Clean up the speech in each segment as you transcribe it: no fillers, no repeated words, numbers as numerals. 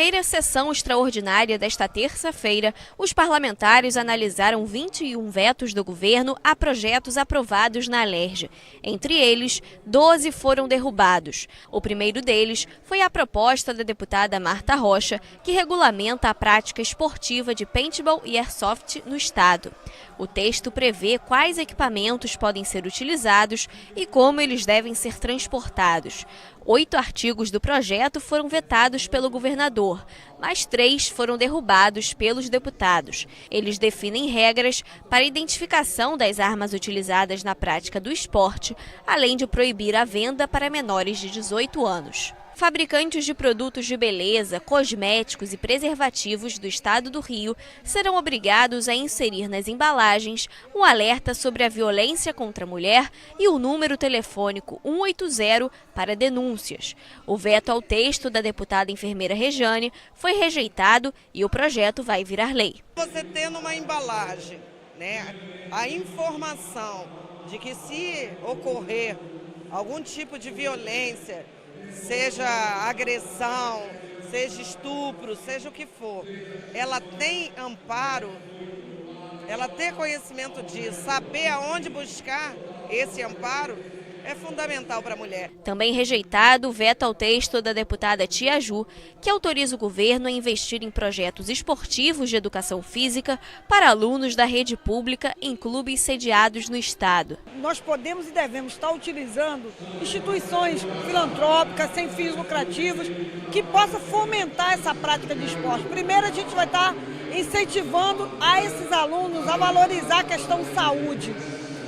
primeira sessão extraordinária desta terça-feira, os parlamentares analisaram 21 vetos do governo a projetos aprovados na Alerj. Entre eles, 12 foram derrubados. O primeiro deles foi a proposta da deputada Marta Rocha, que regulamenta a prática esportiva de paintball e airsoft no estado. O texto prevê quais equipamentos podem ser utilizados e como eles devem ser transportados. 8 artigos do projeto foram vetados pelo governador, mas 3 foram derrubados pelos deputados. Eles definem regras para a identificação das armas utilizadas na prática do esporte, além de proibir a venda para menores de 18 anos. Fabricantes de produtos de beleza, cosméticos e preservativos do estado do Rio serão obrigados a inserir nas embalagens um alerta sobre a violência contra a mulher e o número telefônico 180 para denúncias. O veto ao texto da deputada enfermeira Rejane foi rejeitado e o projeto vai virar lei. Você tendo uma embalagem, a informação de que se ocorrer algum tipo de violência, seja agressão, seja estupro, seja o que for, ela tem amparo, ela ter conhecimento disso, saber aonde buscar esse amparo, é fundamental para a mulher. Também rejeitado o veto ao texto da deputada Tia Ju, que autoriza o governo a investir em projetos esportivos de educação física para alunos da rede pública em clubes sediados no estado. Nós podemos e devemos estar utilizando instituições filantrópicas, sem fins lucrativos, que possam fomentar essa prática de esporte. Primeiro, a gente vai estar incentivando a esses alunos a valorizar a questão saúde.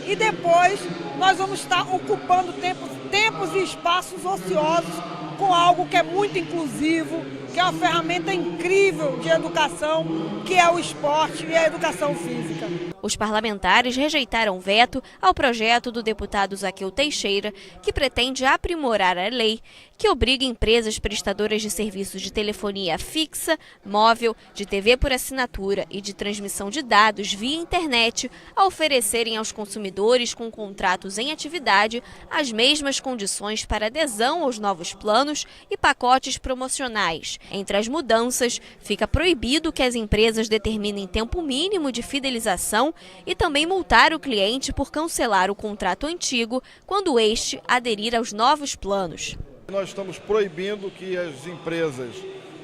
E depois nós vamos estar ocupando tempos e espaços ociosos com algo que é muito inclusivo, que é uma ferramenta incrível de educação, que é o esporte e a educação física. Os parlamentares rejeitaram veto ao projeto do deputado Zaqueu Teixeira, que pretende aprimorar a lei que obriga empresas prestadoras de serviços de telefonia fixa, móvel, de TV por assinatura e de transmissão de dados via internet a oferecerem aos consumidores com contratos em atividade as mesmas condições para adesão aos novos planos e pacotes promocionais. Entre as mudanças, fica proibido que as empresas determinem tempo mínimo de fidelização e também multar o cliente por cancelar o contrato antigo quando este aderir aos novos planos. Nós estamos proibindo que as empresas,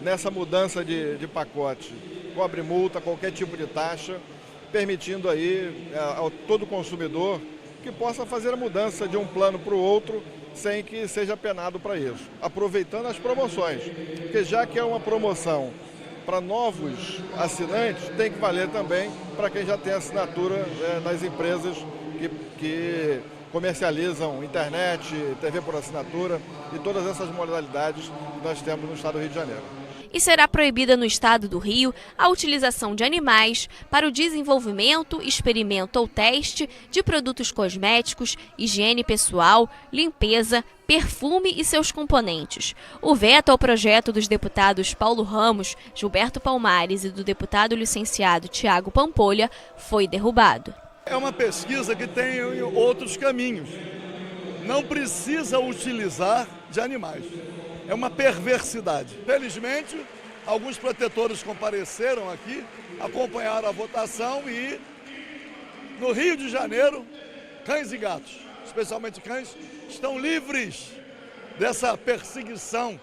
nessa mudança de pacote, cobrem multa, qualquer tipo de taxa, permitindo aí a todo consumidor que possa fazer a mudança de um plano para o outro sem que seja penado para isso. Aproveitando as promoções, porque já que é uma promoção para novos assinantes, tem que valer também para quem já tem assinatura nas empresas que comercializam internet, TV por assinatura e todas essas modalidades que nós temos no estado do Rio de Janeiro. E será proibida no estado do Rio a utilização de animais para o desenvolvimento, experimento ou teste de produtos cosméticos, higiene pessoal, limpeza, perfume e seus componentes. O veto ao projeto dos deputados Paulo Ramos, Gilberto Palmares e do deputado licenciado Tiago Pampolha foi derrubado. É uma pesquisa que tem outros caminhos. Não precisa utilizar de animais. É uma perversidade. Felizmente, alguns protetores compareceram aqui, acompanharam a votação e, no Rio de Janeiro, cães e gatos, especialmente cães, estão livres dessa perseguição,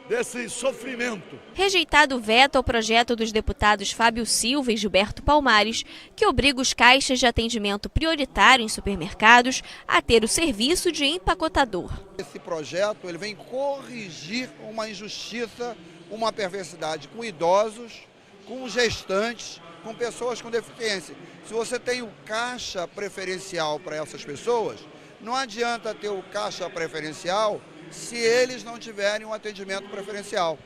desse sofrimento. Rejeitado o veto ao projeto dos deputados Fábio Silva e Gilberto Palmares, que obriga os caixas de atendimento prioritário em supermercados a ter o serviço de empacotador. Esse projeto ele vem corrigir uma injustiça, uma perversidade com idosos, com gestantes, com pessoas com deficiência. Se você tem o caixa preferencial para essas pessoas, não adianta ter o caixa preferencial se eles não tiverem um atendimento preferencial.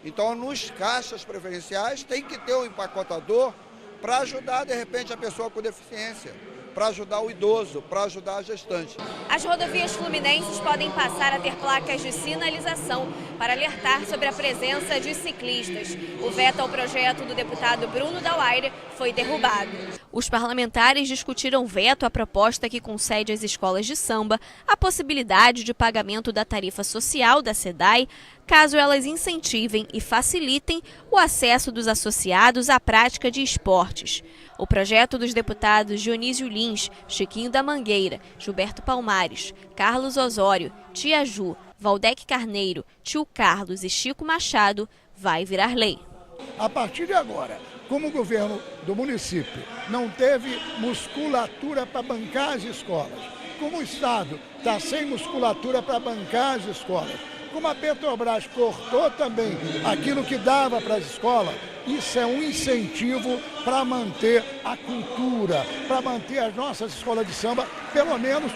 Então, nos caixas preferenciais tem que ter o empacotador para ajudar, de repente, a pessoa com deficiência, para ajudar o idoso, para ajudar a gestante. As rodovias fluminenses podem passar a ter placas de sinalização para alertar sobre a presença de ciclistas. O veto ao projeto do deputado Bruno Dauaire foi derrubado. Os parlamentares discutiram veto à proposta que concede às escolas de samba a possibilidade de pagamento da tarifa social da SEDAI, caso elas incentivem e facilitem o acesso dos associados à prática de esportes. O projeto dos deputados Dionísio Lins, Chiquinho da Mangueira, Gilberto Palmares, Carlos Osório, Tia Ju, Valdec Carneiro, Tio Carlos e Chico Machado vai virar lei. A partir de agora, como o governo do município não teve musculatura para bancar as escolas, como o Estado está sem musculatura para bancar as escolas, como a Petrobras cortou também aquilo que dava para as escolas, isso é um incentivo para manter a cultura, para manter as nossas escolas de samba, pelo menos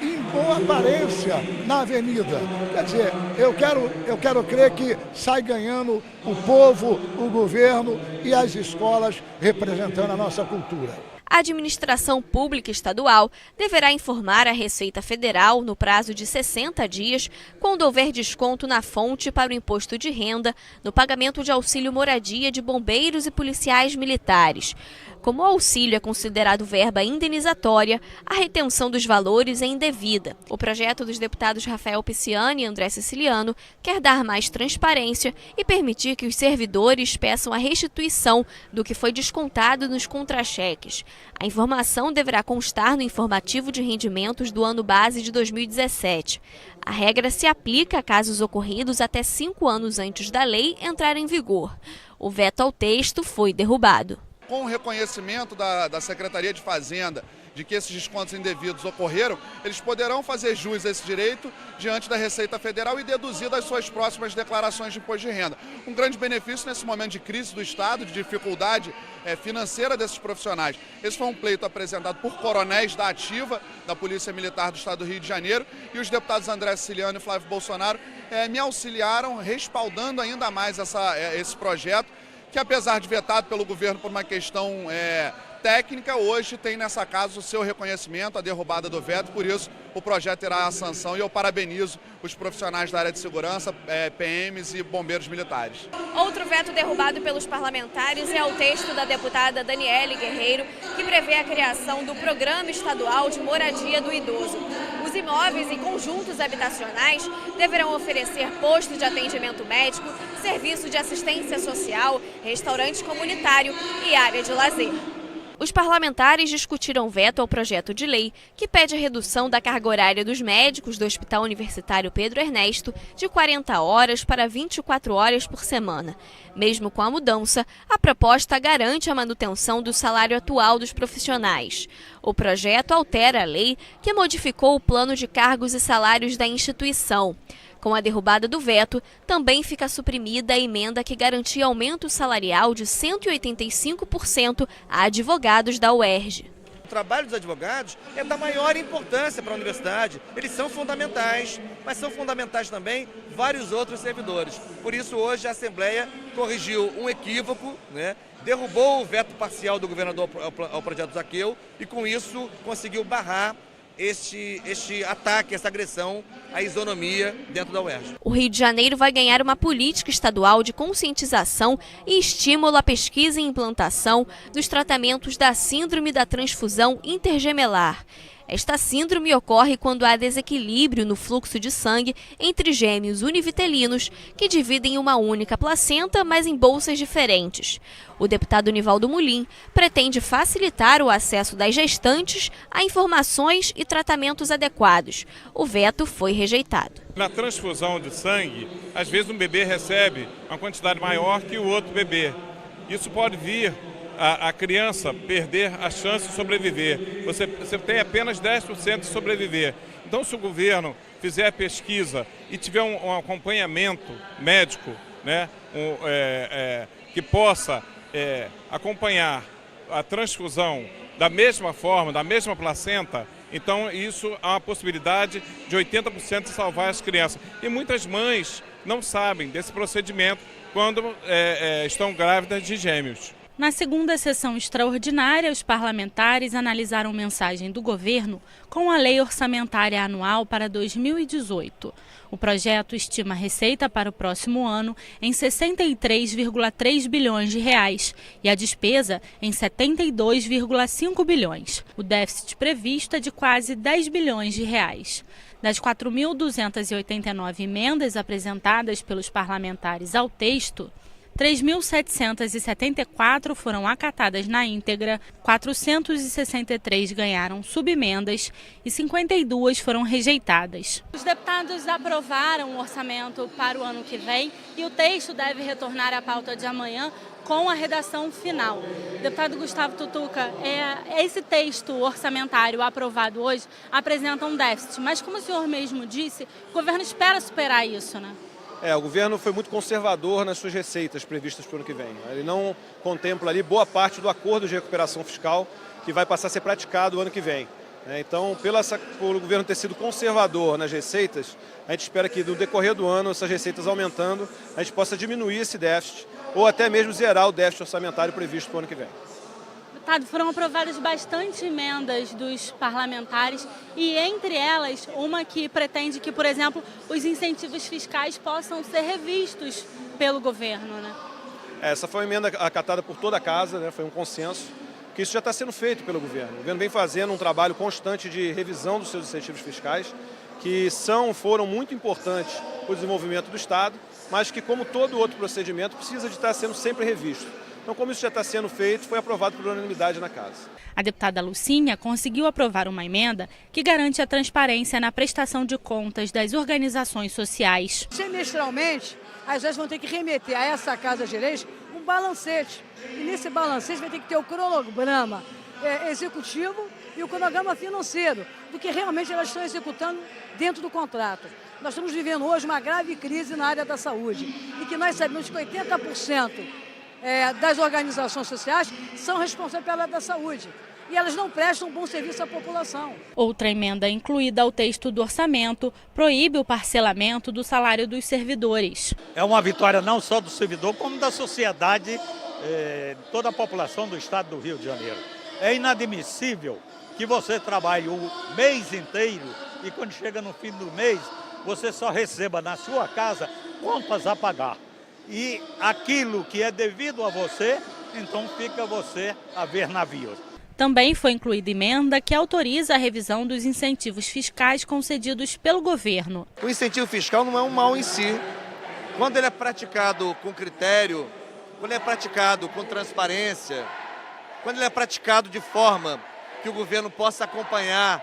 em boa aparência na avenida. Quer dizer, eu quero crer que sai ganhando o povo, o governo e as escolas representando a nossa cultura. A administração pública estadual deverá informar a Receita Federal no prazo de 60 dias quando houver desconto na fonte para o imposto de renda no pagamento de auxílio moradia de bombeiros e policiais militares. Como o auxílio é considerado verba indenizatória, a retenção dos valores é indevida. O projeto dos deputados Rafael Pisciani e André Siciliano quer dar mais transparência e permitir que os servidores peçam a restituição do que foi descontado nos contra-cheques. A informação deverá constar no informativo de rendimentos do ano base de 2017. A regra se aplica a casos ocorridos até 5 anos antes da lei entrar em vigor. O veto ao texto foi derrubado. Com o reconhecimento da Secretaria de Fazenda de que esses descontos indevidos ocorreram, eles poderão fazer jus a esse direito diante da Receita Federal e deduzir das suas próximas declarações de imposto de renda. Um grande benefício nesse momento de crise do Estado, de dificuldade financeira desses profissionais. Esse foi um pleito apresentado por coronéis da ativa da Polícia Militar do Estado do Rio de Janeiro e os deputados André Siciliano e Flávio Bolsonaro me auxiliaram respaldando ainda mais esse projeto, que apesar de vetado pelo governo por uma questão técnica, hoje tem nessa casa o seu reconhecimento, a derrubada do veto, por isso o projeto terá a sanção e eu parabenizo os profissionais da área de segurança, PMs e bombeiros militares. Outro veto derrubado pelos parlamentares é o texto da deputada Daniele Guerreiro, que prevê a criação do Programa Estadual de Moradia do Idoso. Os imóveis e conjuntos habitacionais deverão oferecer posto de atendimento médico, serviço de assistência social, restaurante comunitário e área de lazer. Os parlamentares discutiram veto ao projeto de lei que pede a redução da carga horária dos médicos do Hospital Universitário Pedro Ernesto de 40 horas para 24 horas por semana. Mesmo com a mudança, a proposta garante a manutenção do salário atual dos profissionais. O projeto altera a lei que modificou o plano de cargos e salários da instituição. Com a derrubada do veto, também fica suprimida a emenda que garantia aumento salarial de 185% a advogados da UERJ. O trabalho dos advogados é da maior importância para a universidade. Eles são fundamentais, mas são fundamentais também vários outros servidores. Por isso, hoje, a Assembleia corrigiu um equívoco, derrubou o veto parcial do governador ao projeto Zaqueu e, com isso, conseguiu barrar este ataque, essa agressão à isonomia dentro da UERJ. O Rio de Janeiro vai ganhar uma política estadual de conscientização e estímulo à pesquisa e implantação dos tratamentos da síndrome da transfusão intergemelar. Esta síndrome ocorre quando há desequilíbrio no fluxo de sangue entre gêmeos univitelinos que dividem uma única placenta, mas em bolsas diferentes. O deputado Nivaldo Mulim pretende facilitar o acesso das gestantes a informações e tratamentos adequados. O veto foi rejeitado. Na transfusão de sangue, às vezes um bebê recebe uma quantidade maior que o outro bebê. Isso pode vir a criança perder a chance de sobreviver. Você tem apenas 10% de sobreviver. Então, se o governo fizer a pesquisa e tiver um acompanhamento médico, que possa acompanhar a transfusão da mesma forma, da mesma placenta, então isso há uma possibilidade de 80% de salvar as crianças. E muitas mães não sabem desse procedimento quando estão grávidas de gêmeos. Na segunda sessão extraordinária, os parlamentares analisaram mensagem do governo com a Lei Orçamentária Anual para 2018. O projeto estima a receita para o próximo ano em 63,3 bilhões de reais e a despesa em 72,5 bilhões. O déficit previsto é de quase 10 bilhões de reais. Das 4.289 emendas apresentadas pelos parlamentares ao texto, 3.774 foram acatadas na íntegra, 463 ganharam subemendas e 52 foram rejeitadas. Os deputados aprovaram o orçamento para o ano que vem e o texto deve retornar à pauta de amanhã com a redação final. Deputado Gustavo Tutuca, esse texto orçamentário aprovado hoje apresenta um déficit, mas como o senhor mesmo disse, o governo espera superar isso, né? O governo foi muito conservador nas suas receitas previstas para o ano que vem. Ele não contempla ali boa parte do acordo de recuperação fiscal que vai passar a ser praticado o ano que vem. Então, por o governo ter sido conservador nas receitas, a gente espera que no decorrer do ano, essas receitas aumentando, a gente possa diminuir esse déficit ou até mesmo zerar o déficit orçamentário previsto para o ano que vem. Foram aprovadas bastante emendas dos parlamentares e, entre elas, uma que pretende que, por exemplo, os incentivos fiscais possam ser revistos pelo governo, né? Essa foi uma emenda acatada por toda a casa, né? Foi um consenso, que isso já está sendo feito pelo governo. O governo vem fazendo um trabalho constante de revisão dos seus incentivos fiscais, que foram muito importantes para o desenvolvimento do Estado, mas que, como todo outro procedimento, precisa de estar sendo sempre revisto. Então, como isso já está sendo feito, foi aprovado por unanimidade na Casa. A deputada Lucinha conseguiu aprovar uma emenda que garante a transparência na prestação de contas das organizações sociais. Semestralmente, às vezes vão ter que remeter a essa Casa de Leis um balancete. E nesse balancete vai ter que ter o cronograma executivo e o cronograma financeiro, do que realmente elas estão executando dentro do contrato. Nós estamos vivendo hoje uma grave crise na área da saúde e que nós sabemos que 80% das organizações sociais são responsáveis pela área da saúde e elas não prestam um bom serviço à população. Outra emenda incluída ao texto do orçamento proíbe o parcelamento do salário dos servidores. É uma vitória não só do servidor, como da sociedade, toda a população do estado do Rio de Janeiro. É inadmissível que você trabalhe o mês inteiro e quando chega no fim do mês, você só receba na sua casa contas a pagar. E aquilo que é devido a você, então fica você a ver navios. Também foi incluída emenda que autoriza a revisão dos incentivos fiscais concedidos pelo governo. O incentivo fiscal não é um mal em si. Quando ele é praticado com critério, quando ele é praticado com transparência, quando ele é praticado de forma que o governo possa acompanhar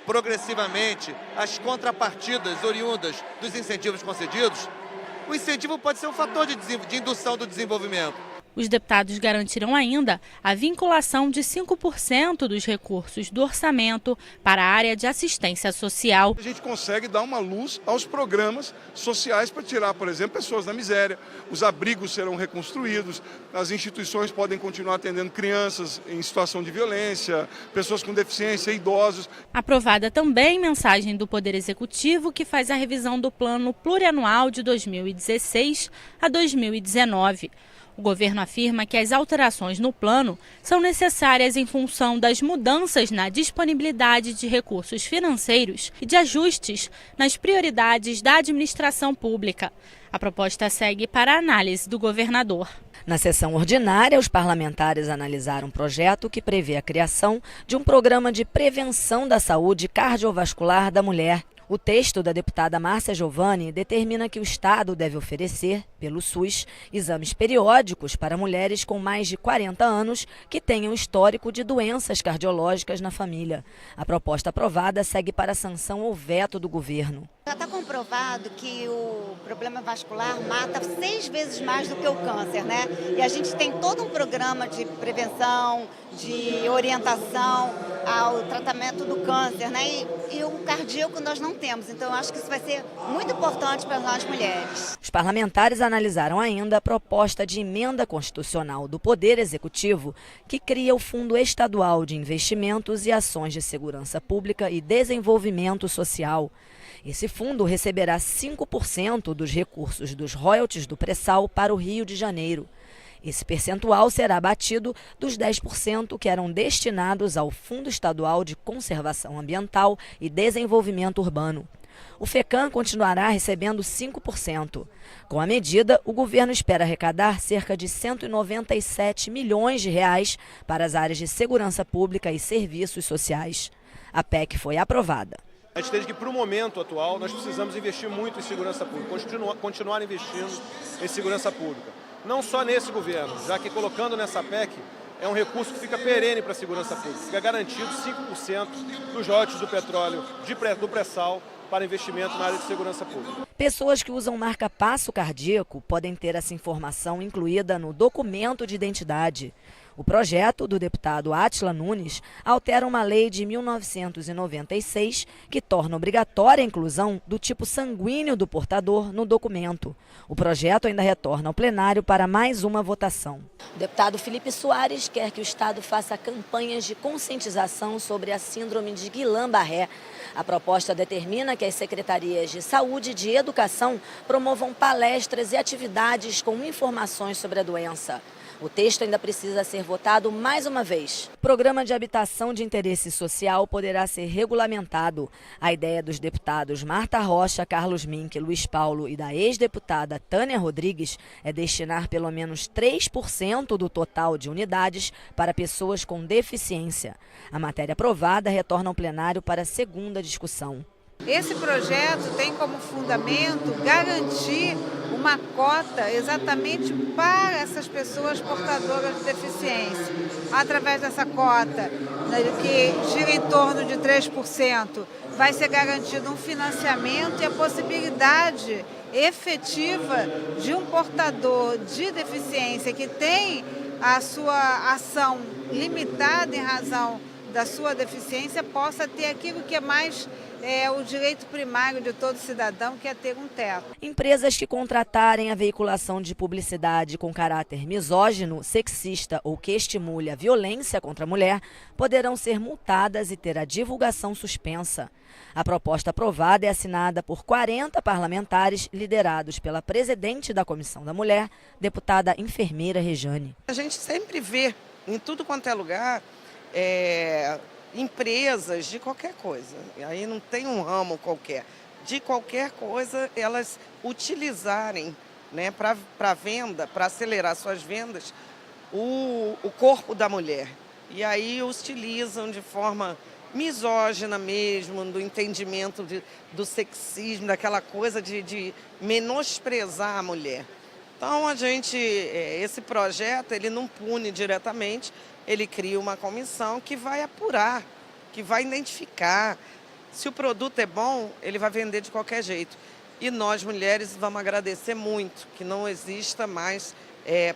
progressivamente as contrapartidas oriundas dos incentivos concedidos, o incentivo pode ser um fator de indução do desenvolvimento. Os deputados garantiram ainda a vinculação de 5% dos recursos do orçamento para a área de assistência social. A gente consegue dar uma luz aos programas sociais para tirar, por exemplo, pessoas da miséria. Os abrigos serão reconstruídos, as instituições podem continuar atendendo crianças em situação de violência, pessoas com deficiência, idosos. Aprovada também mensagem do Poder Executivo que faz a revisão do Plano Plurianual de 2016 a 2019. O governo afirma que as alterações no plano são necessárias em função das mudanças na disponibilidade de recursos financeiros e de ajustes nas prioridades da administração pública. A proposta segue para a análise do governador. Na sessão ordinária, os parlamentares analisaram um projeto que prevê a criação de um programa de prevenção da saúde cardiovascular da mulher. O texto da deputada Márcia Giovanni determina que o Estado deve oferecer, pelo SUS, exames periódicos para mulheres com mais de 40 anos que tenham histórico de doenças cardiológicas na família. A proposta aprovada segue para a sanção ou veto do governo. Já está comprovado que o problema vascular mata 6 vezes mais do que o câncer, né? E a gente tem todo um programa de prevenção, de orientação ao tratamento do câncer, né? E o cardíaco nós não temos, então eu acho que isso vai ser muito importante para nós mulheres. Os parlamentares analisaram ainda a proposta de emenda constitucional do Poder Executivo que cria o Fundo Estadual de Investimentos e Ações de Segurança Pública e Desenvolvimento Social. Esse fundo receberá 5% dos recursos dos royalties do pré-sal para o Rio de Janeiro. Esse percentual será abatido dos 10% que eram destinados ao Fundo Estadual de Conservação Ambiental e Desenvolvimento Urbano. O FECAM continuará recebendo 5%. Com a medida, o governo espera arrecadar cerca de 197 milhões de reais para as áreas de segurança pública e serviços sociais. A PEC foi aprovada. A gente entende que, para o momento atual, nós precisamos investir muito em segurança pública, continuar investindo em segurança pública. Não só nesse governo, já que colocando nessa PEC é um recurso que fica perene para a segurança pública. Fica garantido 5% dos royalties do petróleo, do pré-sal, para investimento na área de segurança pública. Pessoas que usam marca-passo cardíaco podem ter essa informação incluída no documento de identidade. O projeto do deputado Átila Nunes altera uma lei de 1996 que torna obrigatória a inclusão do tipo sanguíneo do portador no documento. O projeto ainda retorna ao plenário para mais uma votação. O deputado Felipe Soares quer que o Estado faça campanhas de conscientização sobre a síndrome de Guillain-Barré. A proposta determina que as secretarias de saúde e de educação promovam palestras e atividades com informações sobre a doença. O texto ainda precisa ser votado mais uma vez. O programa de habitação de interesse social poderá ser regulamentado. A ideia dos deputados Marta Rocha, Carlos Mink, Luiz Paulo e da ex-deputada Tânia Rodrigues é destinar pelo menos 3% do total de unidades para pessoas com deficiência. A matéria aprovada retorna ao plenário para a segunda discussão. Esse projeto tem como fundamento garantir uma cota exatamente para essas pessoas portadoras de deficiência. Através dessa cota, que gira em torno de 3%, vai ser garantido um financiamento e a possibilidade efetiva de um portador de deficiência que tem a sua ação limitada em razão da sua deficiência possa ter aquilo que é mais o direito primário de todo cidadão, que é ter um teto. Empresas que contratarem a veiculação de publicidade com caráter misógino, sexista ou que estimule a violência contra a mulher poderão ser multadas e ter a divulgação suspensa. A proposta aprovada é assinada por 40 parlamentares liderados pela presidente da Comissão da Mulher, deputada enfermeira Rejane. A gente sempre vê em tudo quanto é lugar empresas de qualquer coisa, aí não tem um ramo qualquer, de qualquer coisa elas utilizarem, né, para venda, para acelerar suas vendas, o corpo da mulher. E aí utilizam de forma misógina mesmo, do entendimento do sexismo, daquela coisa de menosprezar a mulher. Então esse projeto ele não pune diretamente, ele cria uma comissão que vai apurar, que vai identificar. Se o produto é bom, ele vai vender de qualquer jeito. E nós, mulheres, vamos agradecer muito que não exista mais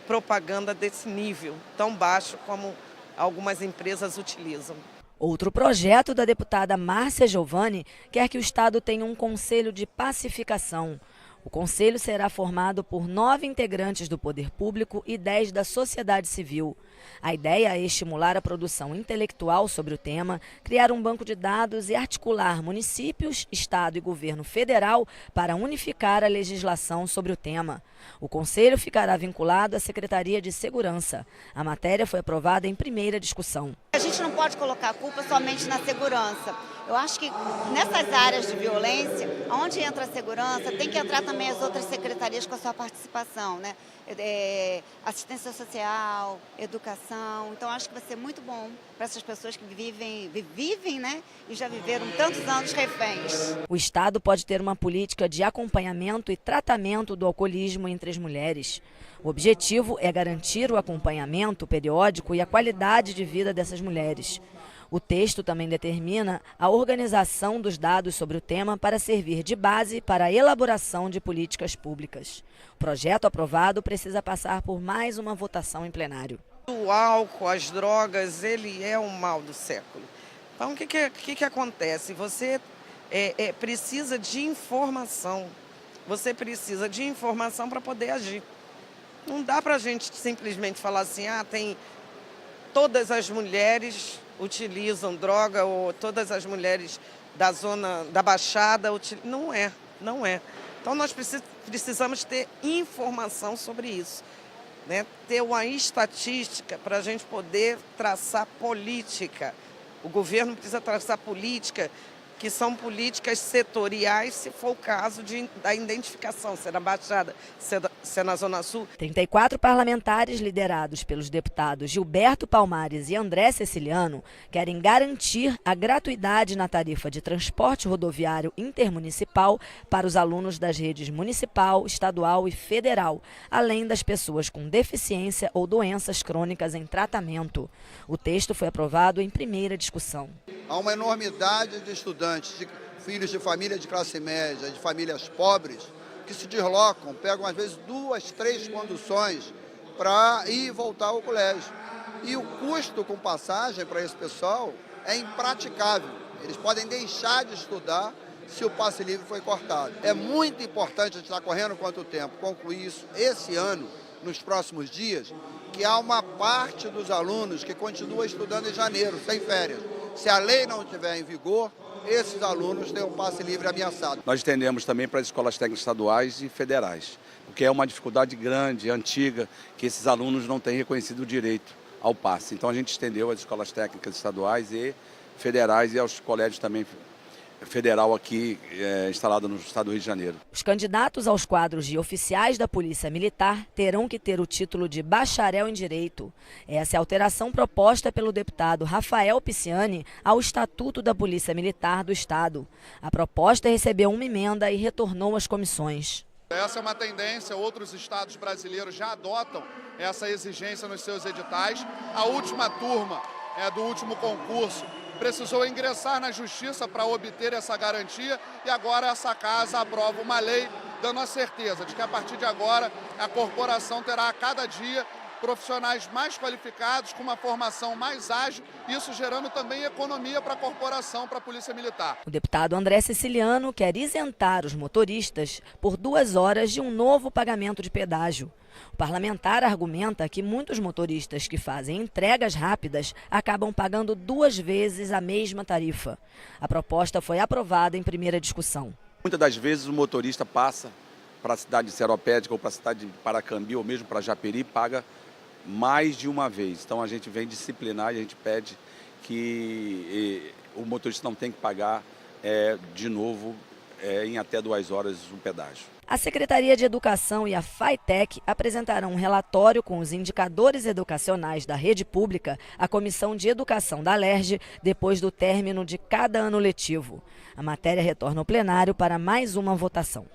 propaganda desse nível, tão baixo como algumas empresas utilizam. Outro projeto da deputada Márcia Giovanni quer que o Estado tenha um conselho de pacificação. O conselho será formado por 9 integrantes do poder público e 10 da sociedade civil. A ideia é estimular a produção intelectual sobre o tema, criar um banco de dados e articular municípios, Estado e governo federal para unificar a legislação sobre o tema. O conselho ficará vinculado à Secretaria de Segurança. A matéria foi aprovada em primeira discussão. A gente não pode colocar a culpa somente na segurança. Eu acho que nessas áreas de violência, onde entra a segurança, tem que entrar também as outras secretarias com a sua participação, né? Assistência social, educação. Então, acho que vai ser muito bom para essas pessoas que vivem, né? E já viveram tantos anos reféns. O Estado pode ter uma política de acompanhamento e tratamento do alcoolismo entre as mulheres. O objetivo é garantir o acompanhamento periódico e a qualidade de vida dessas mulheres. O texto também determina a organização dos dados sobre o tema para servir de base para a elaboração de políticas públicas. O projeto aprovado precisa passar por mais uma votação em plenário. O álcool, as drogas, ele é o mal do século. Então, o que acontece? Você precisa de informação. Você precisa de informação para poder agir. Não dá para a gente simplesmente falar assim, tem todas as mulheres utilizam droga ou todas as mulheres da zona da Baixada utilizam. Não é. Então nós precisamos ter informação sobre isso. né, ter uma estatística para a gente poder traçar política. O governo precisa traçar política que são políticas setoriais, se for o caso da identificação, se é na Baixada, se é na Zona Sul. 34 parlamentares liderados pelos deputados Gilberto Palmares e André Ceciliano querem garantir a gratuidade na tarifa de transporte rodoviário intermunicipal para os alunos das redes municipal, estadual e federal, além das pessoas com deficiência ou doenças crônicas em tratamento. O texto foi aprovado em primeira discussão. Há uma enormidade de estudantes, de filhos de família de classe média, de famílias pobres, que se deslocam, pegam às vezes 2, 3 conduções para ir e voltar ao colégio. E o custo com passagem para esse pessoal é impraticável. Eles podem deixar de estudar se o passe livre foi cortado. É muito importante, a gente está correndo quanto tempo, concluir isso esse ano, nos próximos dias, que há uma parte dos alunos que continua estudando em janeiro, sem férias. Se a lei não estiver em vigor, esses alunos têm um passe livre ameaçado. Nós estendemos também para as escolas técnicas estaduais e federais, porque é uma dificuldade grande, antiga, que esses alunos não têm reconhecido o direito ao passe. Então a gente estendeu às escolas técnicas estaduais e federais e aos colégios também federal aqui instalado no estado do Rio de Janeiro. Os candidatos aos quadros de oficiais da Polícia Militar terão que ter o título de bacharel em Direito. Essa é a alteração proposta pelo deputado Rafael Pisciani ao Estatuto da Polícia Militar do Estado. A proposta recebeu uma emenda e retornou às comissões. Essa é uma tendência, outros estados brasileiros já adotam essa exigência nos seus editais. A última turma do último concurso precisou ingressar na justiça para obter essa garantia e agora essa casa aprova uma lei dando a certeza de que a partir de agora a corporação terá a cada dia profissionais mais qualificados, com uma formação mais ágil, isso gerando também economia para a corporação, para a Polícia Militar. O deputado André Ceciliano quer isentar os motoristas por 2 horas de um novo pagamento de pedágio. O parlamentar argumenta que muitos motoristas que fazem entregas rápidas acabam pagando 2 vezes a mesma tarifa. A proposta foi aprovada em primeira discussão. Muitas das vezes o motorista passa para a cidade de Seropédica ou para a cidade de Paracambi ou mesmo para Japeri e paga mais de uma vez. Então a gente vem disciplinar e a gente pede que o motorista não tem que pagar de novo em até 2 horas o pedágio. A Secretaria de Educação e a FAITEC apresentarão um relatório com os indicadores educacionais da rede pública à Comissão de Educação da Alerj depois do término de cada ano letivo. A matéria retorna ao plenário para mais uma votação.